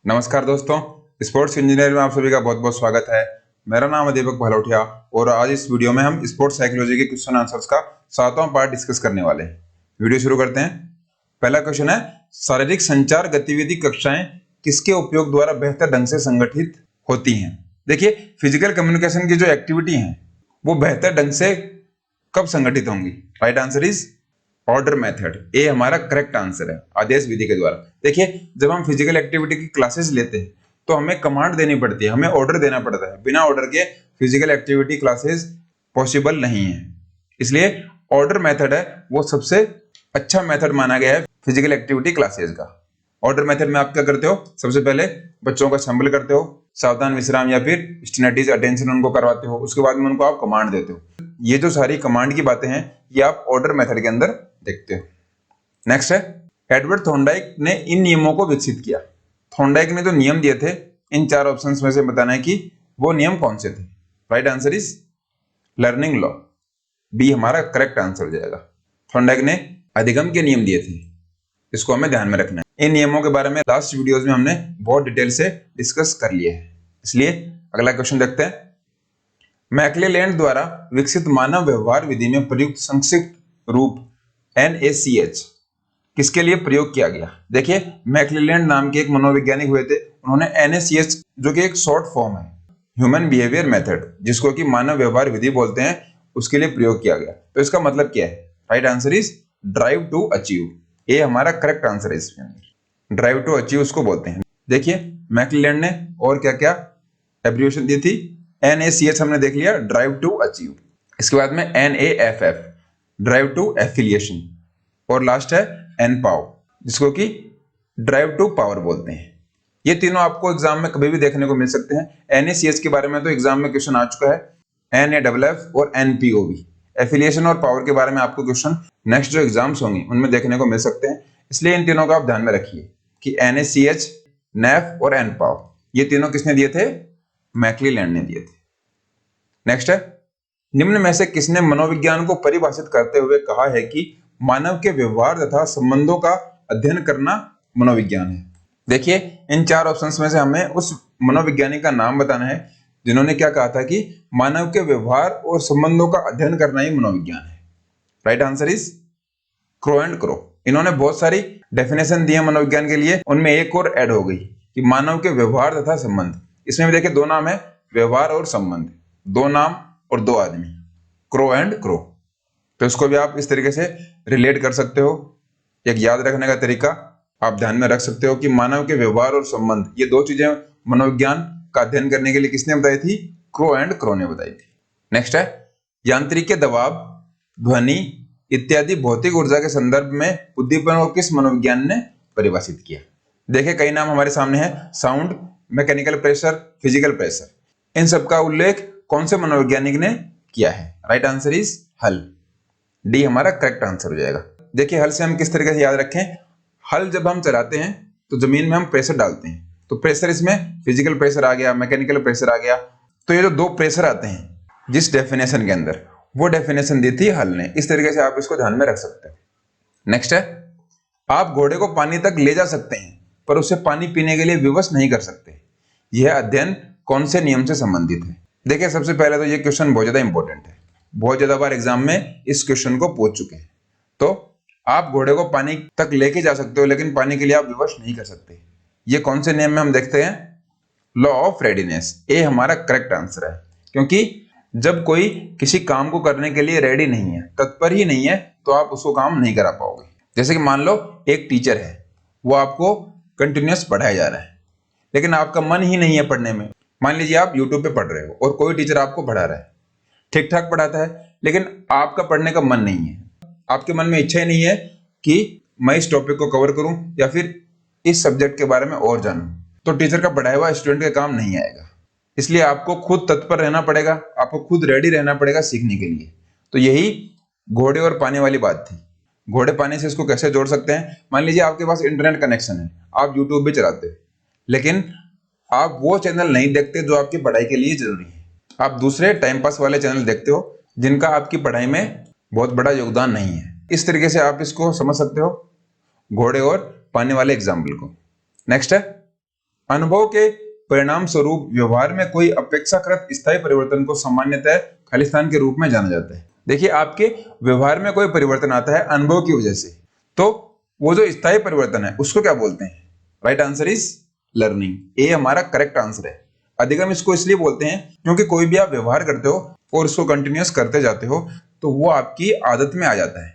नमस्कार दोस्तों, sports engineer में आप सभी का बहुत बहुत स्वागत है। मेरा नाम है दीपक भलोटिया और आज इस वीडियो में हम स्पोर्ट्स साइकोलॉजी के क्वेश्चन आंसर्स का 7वां पार्ट डिस्कस करने वाले हैं। वीडियो शुरू करते हैं। पहला क्वेश्चन है, शारीरिक संचार गतिविधि कक्षाएं किसके उपयोग द्वारा बेहतर ढंग से संगठित होती हैं? देखिए, फिजिकल कम्युनिकेशन की जो एक्टिविटी है वो बेहतर ढंग से कब संगठित होंगी? Right answer is order method. A हमारा करेक्ट आंसर है, आदेश विधि के द्वारा। देखिए, जब हम फिजिकल एक्टिविटी की क्लासेस लेते हैं तो हमें कमांड देनी पड़ती है, हमें ऑर्डर देना पड़ता है। बिना ऑर्डर के फिजिकल एक्टिविटी क्लासेस पॉसिबल नहीं है, इसलिए ऑर्डर मेथड है वो सबसे अच्छा मेथड माना गया है फिजिकल एक्टिविटी क्लासेस का। ऑर्डर मेथड में आप क्या करते हो? सबसे पहले बच्चों को असेंबल करते हो, सावधान विश्राम या फिर स्टेनेटीज अटेंशन उनको करवाते हो, उसके बाद में उनको आप कमांड देते हो। ये जो सारी कमांड की बातें हैं ये आप ऑर्डर मेथड के अंदर देखते हो। नेक्स्ट है, एडवर्ड थॉर्नडाइक ने इन नियमों को विकसित किया। थॉर्नडाइक ने जो नियम दिए थे, इन 4 ऑप्शंस में से बताना है कि वो नियम कौन से थे। Right answer is learning law. B हमारा करेक्ट आंसर हो जाएगा। थॉर्नडाइक ने अधिगम के नियम दिए थे, इसको हमें ध्यान में रखना है। इन नियमों के बारे में लास्ट वीडियोस में हमने बहुत डिटेल से डिस्कस कर लिया है, इसलिए अगला क्वेश्चन देखते हैं। मैक्लेलैंड द्वारा विकसित मानव व्यवहार विधि में प्रयुक्त संक्षिप्त रूप NACH किसके लिए प्रयोग किया गया? देखिए, मैक्लेलैंड नाम के एक मनोवैज्ञानिक हुए थे, उन्होंने NACH जो कि एक शॉर्ट फॉर्म है ह्यूमन बिहेवियर मेथड, जिसको कि मानव व्यवहार विधि बोलते हैं, उसके लिए प्रयोग किया गया। तो इसका मतलब क्या है? Right answer is drive to achieve. A हमारा करेक्ट आंसर है इसमें, ड्राइव टू अचीव उसको बोलते हैं। देखिए, मैक्लेलैंड ने और क्या क्या एब्रिविएशन दी थी? NACH हमने देख लिया, ड्राइव टू अचीव। इसके बाद में NAFF ड्राइव टू एफिलिएशन, और लास्ट है NPOW जिसको कि ड्राइव टू पावर बोलते हैं। ये तीनों आपको एग्जाम में कभी भी देखने को मिल सकते हैं। NACH के बारे में तो एग्जाम में क्वेश्चन आ चुका है, NAFF और NPOV। एफिलिएशन और पावर के बारे में आपको क्वेश्चन नेक्स्ट जो एग्जाम्स होंगे उनमें देखने को मिल सकते हैं, इसलिए इन तीनों का आप ध्यान में रखिए कि NACH, NAF और NPOW ये तीनों किसने दिए थे? मैक्लेलैंड ने दिए थे। नेक्स्ट है, निम्न में से किसने मनोविज्ञान को परिभाषित करते हुए कहा है कि मानव के व्यवहार तथा संबंधों का अध्ययन करना मनोविज्ञान है? देखिए, इन 4 ऑप्शंस में से हमें उस मनोविज्ञानिक का नाम बताना है जिन्होंने क्या कहा था कि मानव के व्यवहार और संबंधों का अध्ययन करना ही मनोविज्ञान है। Right answer is crow and crow. इन्होंने बहुत सारी डेफिनेशन दी है मनोविज्ञान के लिए, उनमें एक और ऐड हो गई कि मानव के व्यवहार तथा संबंध। इसमें भी देखिए 2 नाम है, व्यवहार और संबंध, 2 नाम और 2 आदमी, क्रो एंड क्रो। तो इसको भी आप इस तरीके से रिलेट कर सकते हो। एक याद रखने का तरीका आप ध्यान में रख सकते हो कि मानव के व्यवहार और संबंध, ये 2 चीजें मनोविज्ञान का अध्ययन करने के लिए किसने बताई थी? क्रो एंड क्रो ने बताई थी। नेक्स्ट है, यांत्रिक दबाव, ध्वनि इत्यादि भौतिक ऊर्जा के संदर्भ में उद्दीपन को किस मनोविज्ञान ने परिभाषित किया? देखिए, कई नाम हमारे सामने हैं, sound, mechanical pressure, physical pressure. इन सब का उल्लेख कौन से मनोवैज्ञानिक ने किया है? Right answer is Hull. D हमारा करेक्ट आंसर हो जाएगा। देखिए, हल से हम किस तरीके से याद रखें? हल जब हम चलाते हैं तो जमीन में हम प्रेशर डालते हैं, तो प्रेशर इसमें फिजिकल प्रेशर आ गया, मैकेनिकल प्रेशर आ गया। तो ये जो 2 प्रेशर आते हैं जिस डेफिनेशन के अंदर, वो डेफिनेशन दी थी हल ने। इस तरीके से आप इसको ध्यान में रख सकते हैं। नेक्स्ट है, आप घोड़े को पानी तक ले जा सकते हैं पर उसे पानी पीने के लिए विवश नहीं कर सकते। यह अध्ययन कौन से नियम से संबंधित है? देखिए, सबसे पहले तो ये क्वेश्चन बहुत ज्यादा इंपॉर्टेंट है, बहुत ज्यादा बार एग्जाम में इस क्वेश्चन को पूछ चुके हैं। तो आप घोड़े को पानी तक लेके जा सकते हो लेकिन पानी के लिए आप विवश नहीं कर सकते। ये कौन से नियम में हम देखते हैं? Law of readiness. ए हमारा करेक्ट आंसर है, क्योंकि जब कोई किसी काम को करने के लिए रेडी नहीं है, तत्पर ही नहीं है, तो आप उसको काम नहीं करा पाओगे। जैसे कि मान लो एक टीचर है, वो आपको कंटिन्यूअस पढ़ाया जा रहा है लेकिन आपका मन ही नहीं है पढ़ने में। मान लीजिए आप यूट्यूब पे पढ़ रहे हो और कोई टीचर आपको पढ़ा रहा है, ठीक ठाक पढ़ाता है, लेकिन आपका पढ़ने का मन नहीं है, आपके मन में इच्छा ही नहीं है कि मैं इस टॉपिक को कवर करूं या फिर इस सब्जेक्ट के बारे में और जानूं, तो टीचर का पढ़ाया हुआ स्टूडेंट का काम नहीं आएगा। इसलिए आपको खुद तत्पर रहना पड़ेगा, आपको खुद रेडी रहना पड़ेगा सीखने के लिए। तो यही घोड़े और पानी वाली बात थी। घोड़े पानी से इसको कैसे जोड़ सकते हैं? मान लीजिए आपके पास इंटरनेट कनेक्शन है, आप यूट्यूब भी चलाते हो, लेकिन आप वो चैनल नहीं देखते जो आपकी पढ़ाई के लिए जरूरी है। आप दूसरे टाइम पास वाले चैनल देखते हो जिनका आपकी पढ़ाई में बहुत बड़ा योगदान नहीं है। इस तरीके से आप इसको समझ सकते हो, घोड़े और पानी वाले एग्जाम्पल को। नेक्स्ट है, अनुभव के परिणाम स्वरूप व्यवहार में कोई अपेक्षाकृत स्थायी परिवर्तन को सामान्यतः खालिस्तान के रूप में जाना जाता है। देखिए, आपके व्यवहार में कोई परिवर्तन आता है अनुभव की वजह से, तो वो जो स्थायी परिवर्तन है उसको क्या बोलते हैं? Right answer is learning. A हमारा करेक्ट आंसर है। अधिगम इसको इसलिए बोलते हैं क्योंकि कोई भी आप व्यवहार करते हो और उसको कंटिन्यूअस करते जाते हो तो वो आपकी आदत में आ जाता है।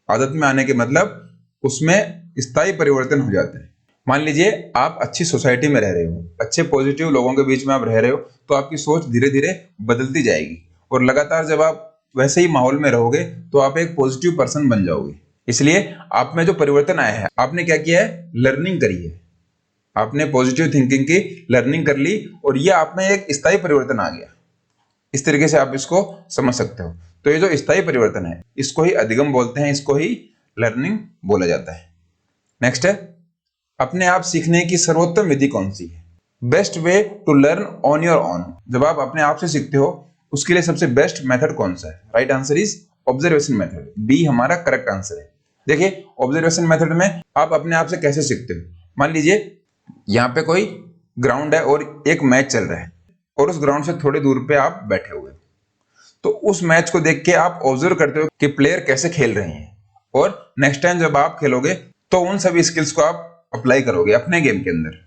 आदत में आने के मतलब उसमें स्थायी परिवर्तन हो जाता है। मान लीजिए आप अच्छी सोसाइटी में रह रहे हो, अच्छे पॉजिटिव लोगों के बीच में आप रह रहे हो, तो आपकी सोच धीरे धीरे बदलती जाएगी और लगातार जब आप वैसे ही माहौल में रहोगे तो आप एक पॉजिटिव पर्सन बन जाओगे। इसलिए आप में जो परिवर्तन आया है, आपने क्या किया है? लर्निंग करी है। आपने पॉजिटिव थिंकिंग की लर्निंग कर ली और ये आप में एक स्थायी परिवर्तन आ गया। इस तरीके से आप इसको समझ सकते हो। तो ये जो स्थायी परिवर्तन है इसको ही अधिगम बोलते हैं, इसको ही लर्निंग बोला जाता है। नेक्स्ट है, अपने आप सीखने की सर्वोत्तम विधि कौन सी है? Best way to learn on your own. जब आप अपने आप से सीखते हो उसके लिए सबसे बेस्ट मेथड कौन सा है? Right answer is observation method. B हमारा करेक्ट आंसर है। देखिए, ऑब्जर्वेशन मेथड में आप अपने आप से कैसे सीखते हो? मान लीजिए यहाँ पे कोई ग्राउंड है और एक मैच चल रहा है और उस ग्राउंड से थोड़ी दूर पे आप बैठे हुए, तो उस मैच को देख के आप ऑब्जर्व करते हो कि प्लेयर कैसे खेल रहे हैं और नेक्स्ट टाइम जब आप खेलोगे तो उन सभी स्किल्स को आप अप्लाई करोगे अपने गेम के अंदर।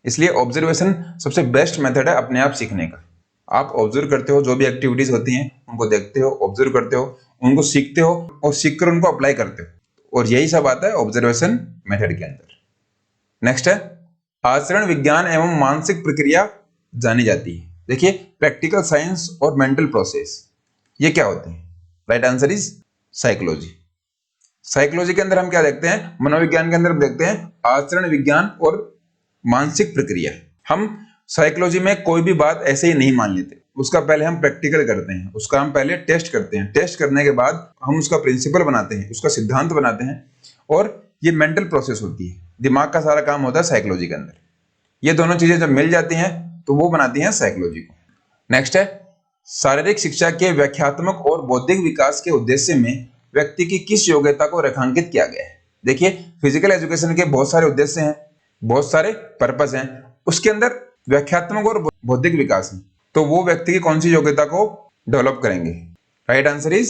इसलिए ऑब्जर्वेशन सबसे बेस्ट मेथड है अपने आप सीखने का। आप ऑब्जर्व करते हो, जो भी एक्टिविटीज होती हैं उनको देखते हो, ऑब्जर्व करते हो, उनको सीखते हो और सीखकर उनको अप्लाई करते हो, और यही सब आता है ऑब्जर्वेशन मेथड के अंदर। नेक्स्ट है, आचरण विज्ञान एवं मानसिक प्रक्रिया जानी जाती है। देखिए, प्रैक्टिकल साइंस और मेंटल प्रोसेस ये क्या होते हैं? Right answer is psychology. Psychology के अंदर हम क्या देखते हैं? मनोविज्ञान के अंदर हम देखते हैं आचरण विज्ञान और मानसिक प्रक्रिया। हम साइकोलॉजी में कोई भी बात ऐसे ही नहीं मान लेते, उसका पहले हम प्रैक्टिकल करते हैं, उसका हम पहले टेस्ट करते हैं, टेस्ट करने के बाद हम उसका प्रिंसिपल बनाते हैं, उसका सिद्धांत बनाते हैं, और ये मेंटल प्रोसेस होती है, दिमाग का सारा काम होता है साइकोलॉजी के अंदर। ये दोनों चीजें जब मिल जाती हैं तो वो बनाती हैं साइकोलॉजी को। नेक्स्ट है, शारीरिक शिक्षा के व्याख्यात्मक और बौद्धिक विकास के उद्देश्य में व्यक्ति की किस योग्यता को रेखांकित किया गया है? देखिए, फिजिकल एजुकेशन के बहुत सारे उद्देश्य हैं, बहुत सारे पर्पस हैं, उसके अंदर व्याख्यात्मक और बौद्धिक विकास है, तो वो व्यक्ति की कौन सी योग्यता को डेवलप करेंगे? राइट आंसर इज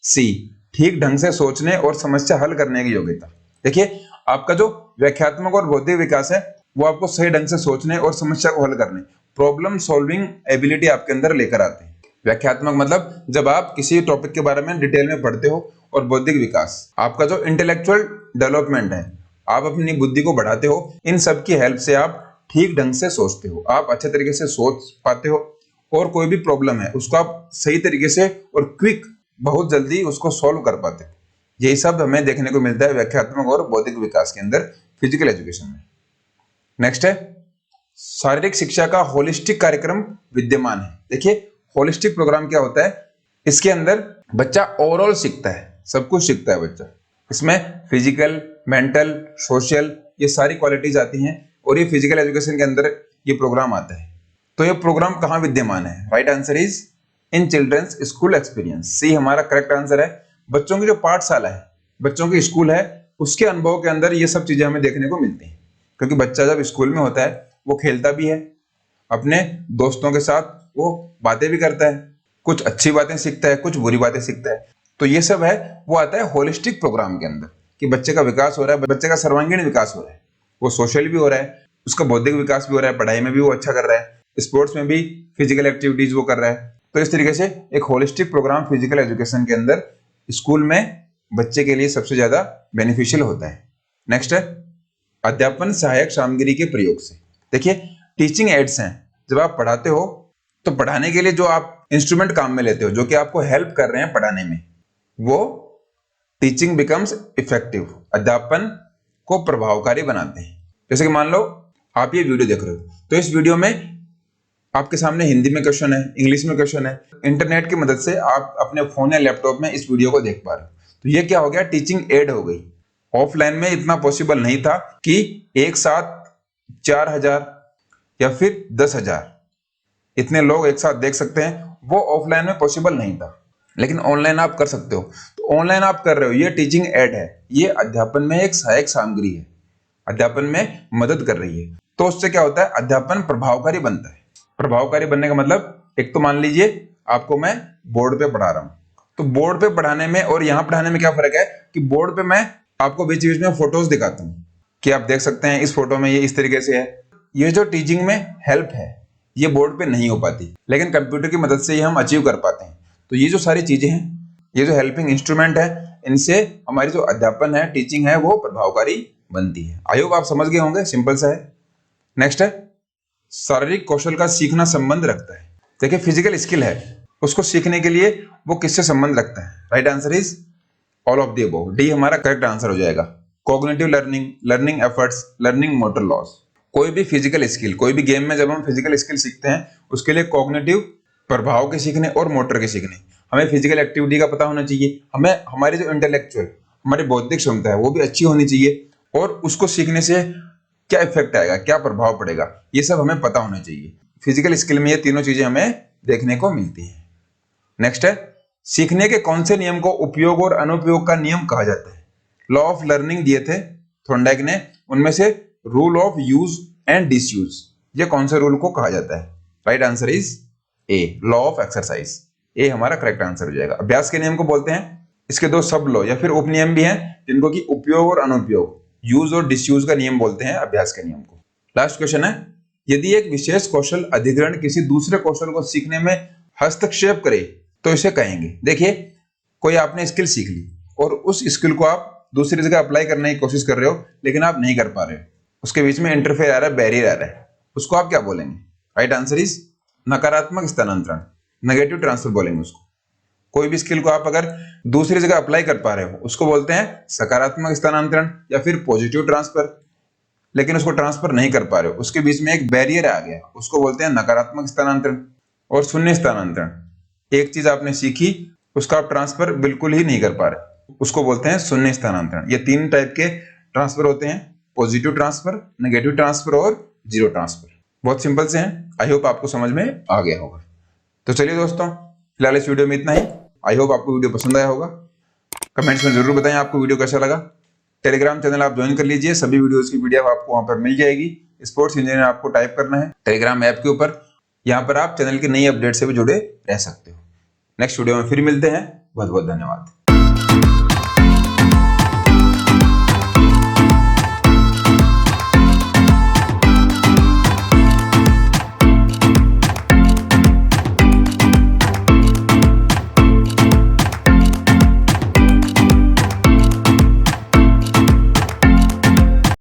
सी, ठीक ढंग से सोचने और समस्या हल करने की योग्यता। देखिए, आपका जो व्याख्यात्मक और बौद्धिक विकास है वो आपको सही ढंग से सोचने और समस्या को हल करने, प्रॉब्लम सॉल्विंग एबिलिटी आपके अंदर लेकर आते हैं। व्याख्यात्मक मतलब जब आप किसी टॉपिक के बारे में डिटेल में पढ़ते हो, और बौद्धिक विकास आपका जो इंटेलेक्चुअल डेवलपमेंट है, आप अपनी बुद्धि को बढ़ाते हो, इन सब की हेल्प से आप ठीक ढंग से सोचते हो, आप अच्छे तरीके से सोच पाते हो, और कोई भी प्रॉब्लम है उसको आप सही तरीके से और क्विक, बहुत जल्दी उसको सॉल्व कर पाते हो। यही सब हमें देखने को मिलता है व्याख्यात्मक और बौद्धिक विकास के अंदर फिजिकल एजुकेशन में। नेक्स्ट है, शारीरिक शिक्षा का होलिस्टिक कार्यक्रम विद्यमान है। देखिए, होलिस्टिक प्रोग्राम क्या होता है? इसके अंदर बच्चा ओवरऑल सीखता है, सब कुछ सीखता है बच्चा। इसमें फिजिकल, मेंटल, सोशल ये सारी क्वालिटीज आती हैं, और ये फिजिकल एजुकेशन के अंदर ये प्रोग्राम आता है। तो ये प्रोग्राम कहाँ विद्यमान है? Right answer is in children's school experience. C हमारा करेक्ट आंसर है। बच्चों की जो पाठशाला है, बच्चों की स्कूल है, उसके अनुभव के अंदर ये सब चीजें हमें देखने को मिलती हैं। क्योंकि बच्चा जब स्कूल में होता है वो खेलता भी है, अपने दोस्तों के साथ वो बातें भी करता है, कुछ अच्छी बातें सीखता है, कुछ बुरी बातें सीखता है। तो ये सब है वो आता है होलिस्टिक प्रोग्राम के अंदर, कि बच्चे का विकास हो रहा है, बच्चे का सर्वांगीण विकास हो रहा है, वो सोशल भी हो रहा है, उसका बौद्धिक विकास भी हो रहा है, पढ़ाई में भी वो अच्छा कर रहा है, स्पोर्ट्स में भी फिजिकल एक्टिविटीज वो कर रहा है। तो इस तरीके से एक होलिस्टिक प्रोग्राम फिजिकल एजुकेशन के अंदर स्कूल में बच्चे के लिए सबसे ज्यादा बेनिफिशियल होता है। नेक्स्ट है, अध्यापन सहायक सामग्री के प्रयोग से। देखिए, टीचिंग एड्स हैं, जब आप पढ़ाते हो तो पढ़ाने के लिए जो आप इंस्ट्रूमेंट काम में लेते हो, जो कि आपको हेल्प कर रहे हैं पढ़ाने में, वो टीचिंग बिकम्स इफेक्टिव, अध्यापन को प्रभावकारी बनाते हैं। जैसे कि मान लो आप ये वीडियो देख रहे हो, तो इस वीडियो में आपके सामने हिंदी में क्वेश्चन है, इंग्लिश में क्वेश्चन है, इंटरनेट की मदद से आप अपने फोन या लैपटॉप में इस वीडियो को देख पा रहे हो। तो ये क्या हो गया? टीचिंग एड हो गई। ऑफलाइन में इतना पॉसिबल नहीं था कि एक साथ 4000 या फिर 10,000 इतने लोग एक साथ देख सकते हैं, वो ऑफलाइन में पॉसिबल नहीं था, लेकिन ऑनलाइन आप कर सकते हो। तो ऑनलाइन आप कर रहे हो, ये टीचिंग एड है, ये अध्यापन में एक सहायक सामग्री है, अध्यापन में मदद कर रही है। तो उससे क्या होता है, अध्यापन प्रभावकारी बनता है। प्रभावकारी बनने का मतलब, एक तो मान लीजिए आपको मैं बोर्ड पे पढ़ा रहा हूँ, तो बोर्ड पे पढ़ाने में और यहाँ पढ़ाने में क्या फर्क है कि बोर्ड पे मैं आपको बीच बीच में फोटोज दिखाता हूँ कि आप देख सकते हैं इस फोटो में ये इस तरीके से है। ये जो टीचिंग में हेल्प है ये बोर्ड पे नहीं हो पाती, लेकिन कंप्यूटर की मदद से ये हम अचीव कर पाते हैं। तो ये जो सारी चीजें हैं, ये जो हेल्पिंग इंस्ट्रूमेंट है, इनसे हमारी जो अध्यापन है, टीचिंग है, वो प्रभावकारी बनती है। आई होप आप समझ गए होंगे, सिंपल सा है। नेक्स्ट है, शारीरिक कौशल का सीखना संबंध रखता है। देखिए फिजिकल स्किल है, उसको सीखने के लिए वो किससे संबंध रखता है? Right answer is all of the above, D हमारा करेक्ट आंसर हो जाएगा। Cognitive learning, learning efforts, learning motor loss. कोई भी फिजिकल स्किल, कोई भी गेम में जब हम फिजिकल स्किल सीखते हैं, उसके लिए कॉग्निटिव प्रभाव के सीखने और मोटर के सीखने, हमें फिजिकल एक्टिविटी का पता होना चाहिए, हमें हमारी जो इंटेलेक्चुअल, हमारी बौद्धिक क्षमता है वो भी अच्छी होनी चाहिए, और उसको सीखने से क्या इफेक्ट आएगा, क्या प्रभाव पड़ेगा, ये सब हमें पता होना चाहिए। फिजिकल स्किल में ये तीनों चीजें हमें देखने को मिलती हैं। नेक्स्ट है, सीखने के कौन से नियम को उपयोग और अनुपयोग का नियम कहा जाता है? लॉ ऑफ लर्निंग दिए थे थॉर्नडाइक ने, उनमें से rule of use and disuse, ये कौन से रूल को कहा जाता है? Right answer is A, law of exercise. A हमारा करेक्ट आंसर हो जाएगा। अभ्यास के नियम को बोलते हैं। इसके दो सब लॉ या फिर उपनियम भी हैं, जिनको कि उपयोग और अनुपयोग, यूज और डिसयूज का नियम बोलते हैं अभ्यास के नियम को। लास्ट क्वेश्चन है, यदि एक विशेष कौशल अधिग्रहण किसी दूसरे कौशल को सीखने में हस्तक्षेप करे तो इसे कहेंगे। देखिए कोई आपने स्किल सीख ली और उस स्किल को आप दूसरी जगह अप्लाई करने की कोशिश कर रहे हो, लेकिन आप नहीं कर पा रहे हो, उसके बीच में इंटरफेयर आ रहा है, बैरियर आ रहा है, उसको आप क्या बोलेंगे? राइट आंसर इज नकारात्मक स्थानांतरण, नेगेटिव ट्रांसफर बोलेंगे उसको। कोई भी स्किल को आप अगर दूसरी जगह अप्लाई कर पा रहे हो, उसको बोलते हैं सकारात्मक स्थानांतरण या फिर पॉजिटिव ट्रांसफर। लेकिन उसको ट्रांसफर नहीं कर पा रहे हो, उसके बीच में एक बैरियर आ गया, उसको बोलते हैं नकारात्मक स्थानांतरण। और शून्य स्थानांतरण, एक चीज आपने सीखी, उसका आप ट्रांसफर बिल्कुल ही नहीं कर पा रहे, उसको बोलते हैं शून्य स्थानांतरण। ये तीन टाइप के ट्रांसफर होते हैं, पॉजिटिव ट्रांसफर, नेगेटिव ट्रांसफर और जीरो ट्रांसफर। बहुत सिंपल से हैं। आई होप आपको समझ में आ गया होगा। तो चलिए दोस्तों, फिलहाल इस वीडियो में इतना ही। आई होप आपको वीडियो पसंद आया होगा। कमेंट्स में जरूर बताएं आपको वीडियो कैसा लगा। टेलीग्राम चैनल आप ज्वाइन कर लीजिए, सभी वीडियोस की पीडीएफ आपको वहां पर मिल जाएगी। स्पोर्ट्स इंजीनियर आपको टाइप करना है टेलीग्राम ऐप के ऊपर। यहाँ पर आप चैनल की नई अपडेट से भी जुड़े रह सकते हो। नेक्स्ट वीडियो में फिर मिलते हैं। बहुत बहुत धन्यवाद।